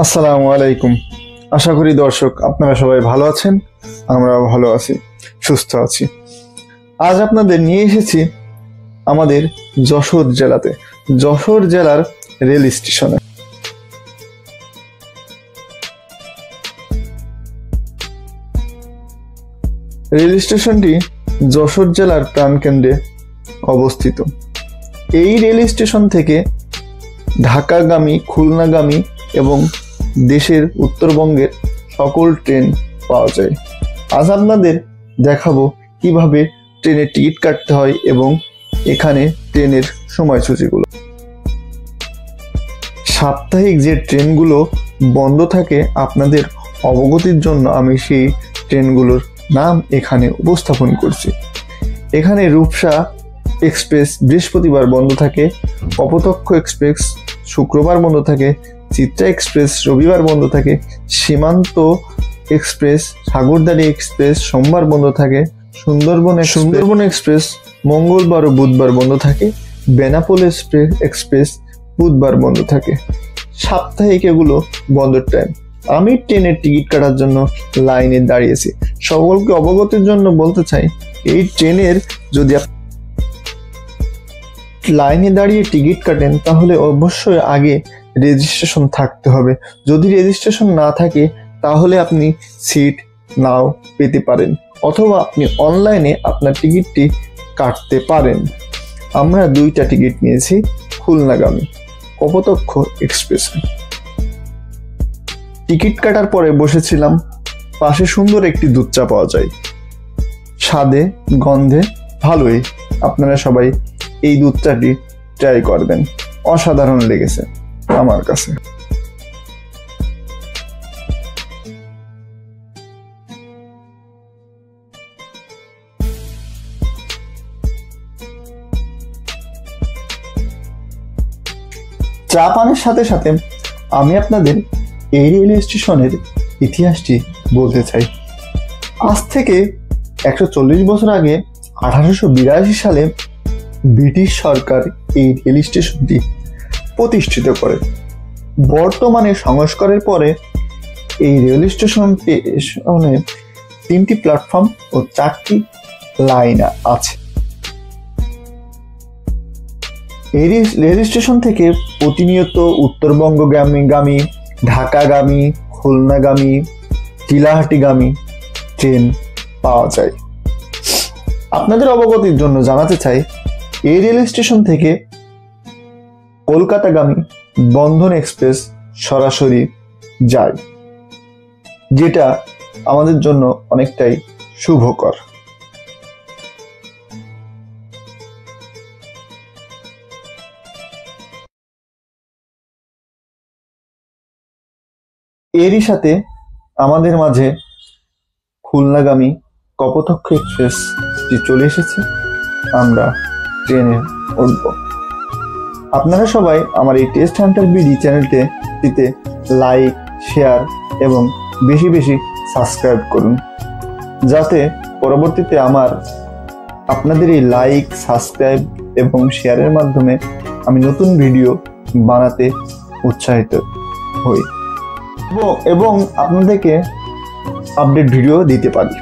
আসসালামু আলাইকুম। আশা করি দর্শক আপনারা সবাই ভালো আছেন, আমরাও ভালো আছি, সুস্থ আছি। আজ আপনাদের নিয়ে এসেছি আমাদের যশোর জেলাতে, যশোর জেলার রেল স্টেশনে। রেল স্টেশনটি যশোর জেলার প্রাণকেন্দ্রে অবস্থিত। এই রেল স্টেশন থেকে ঢাকাগামী, খুলনাগামী এবং দেশের উত্তরবঙ্গের সকল ট্রেন পাওয়া যায়। আজ আপনাদের দেখাবো কিভাবে ট্রেনের টিকিট কাটতে হয় এবং এখানে ট্রেনের সময়সূচিগুলো। সাপ্তাহিক যে ট্রেনগুলো বন্ধ থাকে আপনাদের অবগতির জন্য আমি সেই ট্রেনগুলোর নাম এখানে উপস্থাপন করছি। এখানে রূপসা এক্সপ্রেস বৃহস্পতিবার বন্ধ থাকে, কপোতাক্ষ এক্সপ্রেস শুক্রবার বন্ধ থাকে, চিত্রা এক্সপ্রেস রবিবার বন্ধ থাকে, সীমান্ত এক্সপ্রেস সাগরদাড়ি এক্সপ্রেস সোমবার বন্ধ থাকে, সুন্দরবন এক্সপ্রেস মঙ্গলবার ও বুধবার বন্ধ থাকে, বেনাপোল এক্সপ্রেস বুধবার বন্ধ থাকে। সাপ্তাহিক এগুলো বন্ধের টাইম। আমি ট্রেনের টিকিট কাটার জন্য লাইনে দাঁড়িয়েছি। সকলকে অবগতির জন্য বলতে চাই, এই ট্রেনের যদি লাইনে দাঁড়িয়ে টিকিট কাটেন তাহলে অবশ্যই আগে রেজিস্ট্রেশন থাকতে হবে। যদি রেজিস্ট্রেশন না থাকে তাহলে আপনি সিট নাও পেতে পারেন, অথবা আপনি অনলাইনে আপনার টিকিটটি কাটতে পারেন। আমরা 2টা টিকিট নিয়েছি খুলনাগামী কপোতাক্ষ এক্সপ্রেসে। টিকিট কাটার পরে বসেছিলাম, পাশে সুন্দর একটি দুধ চা পাওয়া যায়, স্বাদে গন্ধে ভালোই। আপনারা সবাই এই দুধ চাটি ট্রাই করবেন, অসাধারণ লেগেছে আমার কাছে। চা পানের সাথে সাথে আমি আপনাদের এই রেল স্টেশনের ইতিহাসটি বলতে চাই। আজ থেকে 140 বছর আগে 1882 সালে ব্রিটিশ সরকার এই রেল স্টেশনটি প্রতিষ্ঠিত করে। বর্তমানে সংস্কারের পরে এই রেল স্টেশনে 3টি প্ল্যাটফর্ম ও 4টি লাইন আছে। এই রেল স্টেশন থেকে প্রতিনিয়ত উত্তরবঙ্গগামী, ঢাকাগামী, খুলনাগামী, চিলাহাটিগামী ট্রেন পাওয়া যায়। আপনাদের অবগতির জন্য জানাতে চাই, এই রেল স্টেশন থেকে কলকাতাগামী বন্ধন এক্সপ্রেস সরাসরি যায়, যেটা আমাদের জন্য অনেকটাই শুভকর। এরই সাথে আমাদের মাঝে খুলনাগামী কপোতাক্ষ এক্সপ্রেস চলে এসেছে। আমরা ট্রেনে উঠব। আপনারা সবাই আমার এই টেস্ট হান্টার বিডি চ্যানেলটিতে লাইক, শেয়ার এবং বেশি বেশি সাবস্ক্রাইব করুন, যাতে পরবর্তীতে আপনাদের এই লাইক, সাবস্ক্রাইব এবং শেয়ারের মাধ্যমে আমি নতুন ভিডিও বানাতে উৎসাহিত হই এবং আপনাদেরকে আপডেট ভিডিও দিতে পারি।